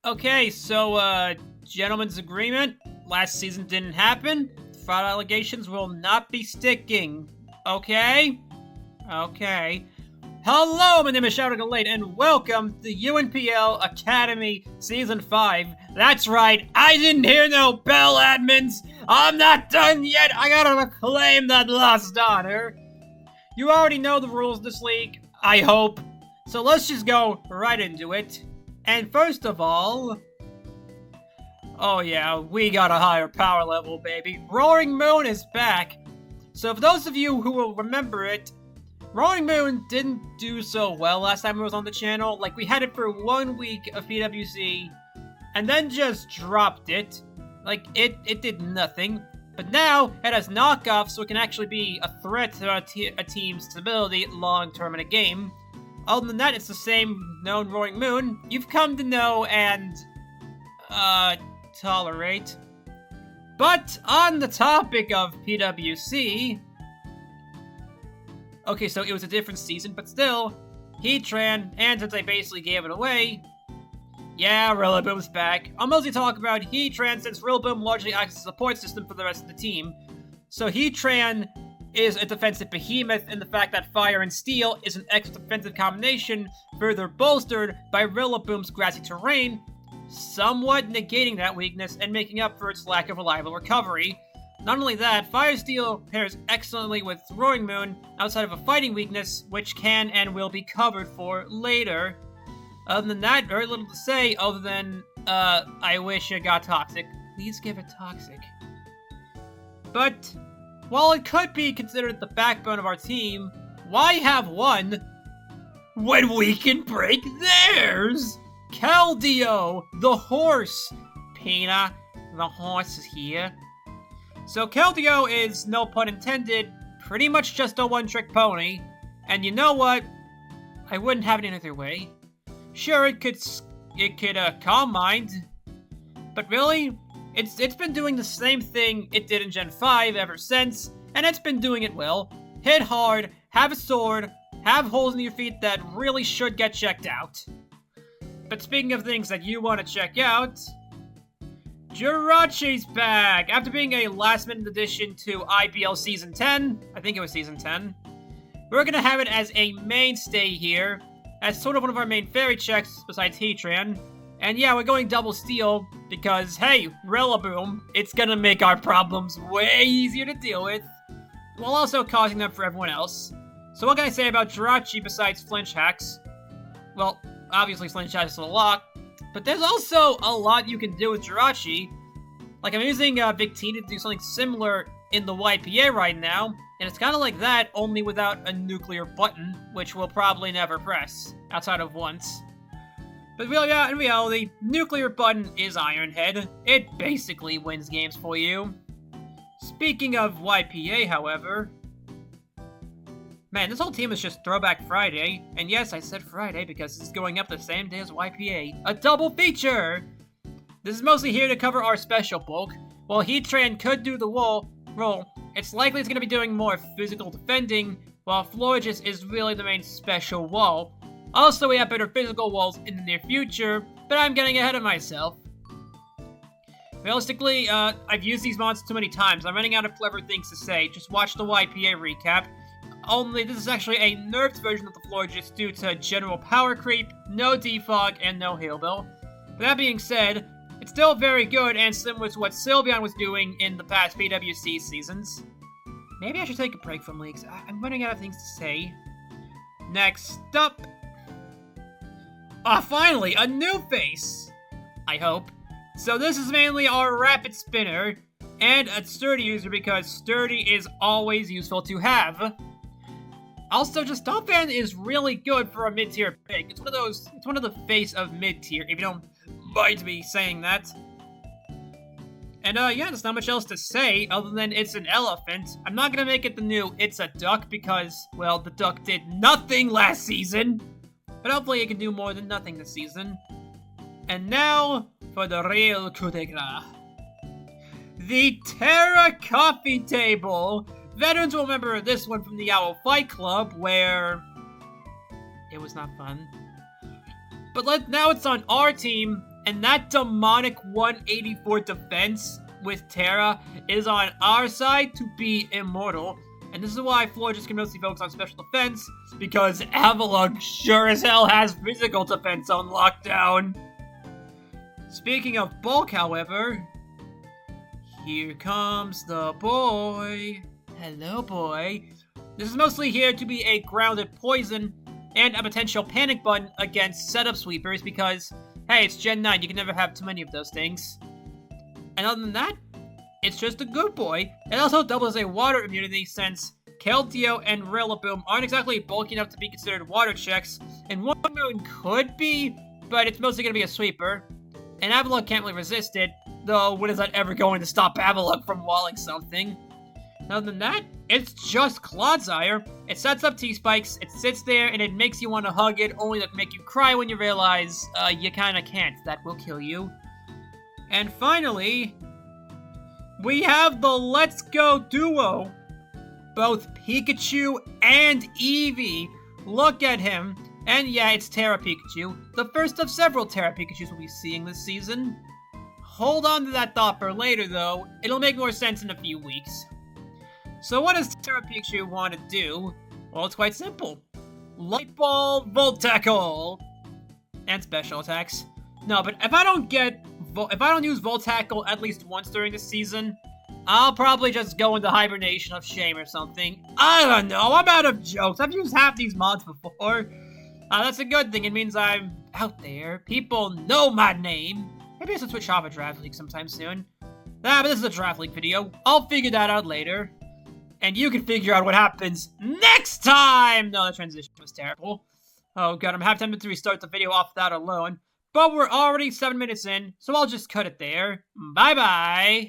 Okay, so, gentlemen's agreement. Last season didn't happen. Fraud allegations will not be sticking. Okay? Okay. Hello, my name is Gallade, and welcome to UNPL Academy Season 5. That's right, I didn't hear no bell admins! I'm not done yet! I gotta reclaim that lost honor! You already know the rules of this league, I hope. So let's just go right into it. And first of all... Oh yeah, we got a higher power level, baby. Roaring Moon is back. So for those of you who will remember it, Roaring Moon didn't do so well last time it was on the channel. Like, we had it for 1 week of PWC, and then just dropped it. Like, it did nothing. But now, it has knockoffs, so it can actually be a threat to a team's stability long-term in a game. Other than that, it's the same known Roaring Moon you've come to know and, tolerate. But, on the topic of PWC... Okay, so it was a different season, but still, Heatran, and since I basically gave it away, yeah, Rillaboom's back. I'll mostly talk about Heatran since Rillaboom largely acts as a support system for the rest of the team. So Heatran is a defensive behemoth, and the fact that Fire and Steel is an extra defensive combination, further bolstered by Rillaboom's grassy terrain, somewhat negating that weakness and making up for its lack of reliable recovery. Not only that, Fire Steel pairs excellently with Roaring Moon outside of a fighting weakness, which can and will be covered for later. Other than that, very little to say other than, I wish it got Toxic. Please give it Toxic. But, while it could be considered the backbone of our team, why have one when we can break theirs? Keldeo, the horse. Pina, the horse is here. So Keldeo is, no pun intended, pretty much just a one-trick pony. And you know what? I wouldn't have it any other way. Sure, it could Calm Mind. But really, it's been doing the same thing it did in Gen 5 ever since, and it's been doing it well. Hit hard, have a sword, have holes in your feet that really should get checked out. But speaking of things that you want to check out... Jirachi's back! After being a last-minute addition to IPL Season 10, I think it was Season 10, we're gonna have it as a mainstay here, as sort of one of our main fairy checks besides Heatran. And yeah, we're going double steel, because hey, Rillaboom, it's gonna make our problems way easier to deal with, while also causing them for everyone else. So what can I say about Jirachi besides flinch hacks? Well, obviously flinch hacks is a lot, but there's also a lot you can do with Jirachi. Like, I'm using Victina to do something similar in the YPA right now, and it's kind of like that, only without a nuclear button, which we'll probably never press, outside of once. But yeah, in reality, nuclear button is Iron Head. It basically wins games for you. Speaking of YPA, however... Man, this whole team is just Throwback Friday, and yes, I said Friday because it's going up the same day as YPA. A double feature! This is mostly here to cover our special bulk. While Heatran could do the role, it's likely it's going to be doing more physical defending, while Florges is really the main special wall. Also, we have better physical walls in the near future, but I'm getting ahead of myself. Realistically, I've used these mods too many times. I'm running out of clever things to say. Just watch the YPA recap. Only this is actually a nerfed version of the Florges due to general power creep, no defog, and no heal bill. But that being said, it's still very good and similar to what Sylveon was doing in the past PWC seasons. Maybe I should take a break from leagues. I'm running out of things to say. Next up... finally, a new face! I hope. So this is mainly our Rapid Spinner, and a Sturdy user because Sturdy is always useful to have. Also, just Fan is really good for a mid-tier pick. It's one of the face of mid-tier, if you don't mind me saying that. And yeah, there's not much else to say other than it's an elephant. I'm not gonna make it the new It's a Duck because, well, the duck did nothing last season. But hopefully it can do more than nothing this season. And now, for the real coup de grace. The Terra Coffee Table! Veterans will remember this one from the Owl Fight Club, where... it was not fun. But now it's on our team, And that demonic 184 defense with Terra is on our side to be immortal. And this is why Floor just can mostly focus on special defense, because Avalon sure as hell has physical defense on lockdown. Speaking of bulk, however, here comes the boy. Hello, boy. This is mostly here to be a grounded poison and a potential panic button against setup sweepers because, hey, it's Gen 9, you can never have too many of those things. And other than that, it's just a good boy. It also doubles as a water immunity since Keldeo and Rillaboom aren't exactly bulky enough to be considered water checks, and One Moon could be, but it's mostly going to be a sweeper. And Avalon can't really resist it, though when is that ever going to stop Avalon from walling something? Other than that, it's just Clodsire. It sets up T-Spikes, it sits there, and it makes you want to hug it, only to make you cry when you realize, you kinda can't. That will kill you. And finally, we have the Let's Go duo. Both Pikachu and Eevee. Look at him. And yeah, it's Terra Pikachu. The first of several Terra Pikachus we'll be seeing this season. Hold on to that thought for later, though. It'll make more sense in a few weeks. So what does Terra Pikachu want to do? Well, it's quite simple. Light Ball, Volt Tackle! And special attacks. No, but if I don't use Volt Tackle at least once during the season, I'll probably just go into hibernation of shame or something. I don't know, I'm out of jokes. I've used half these mods before. That's a good thing, it means I'm out there. People know my name. Maybe I should switch off a Draft League sometime soon. But this is a Draft League video. I'll figure that out later. And you can figure out what happens next time! No, the transition was terrible. Oh god, I'm half tempted to restart the video off that alone. But we're already 7 minutes in, so I'll just cut it there. Bye-bye!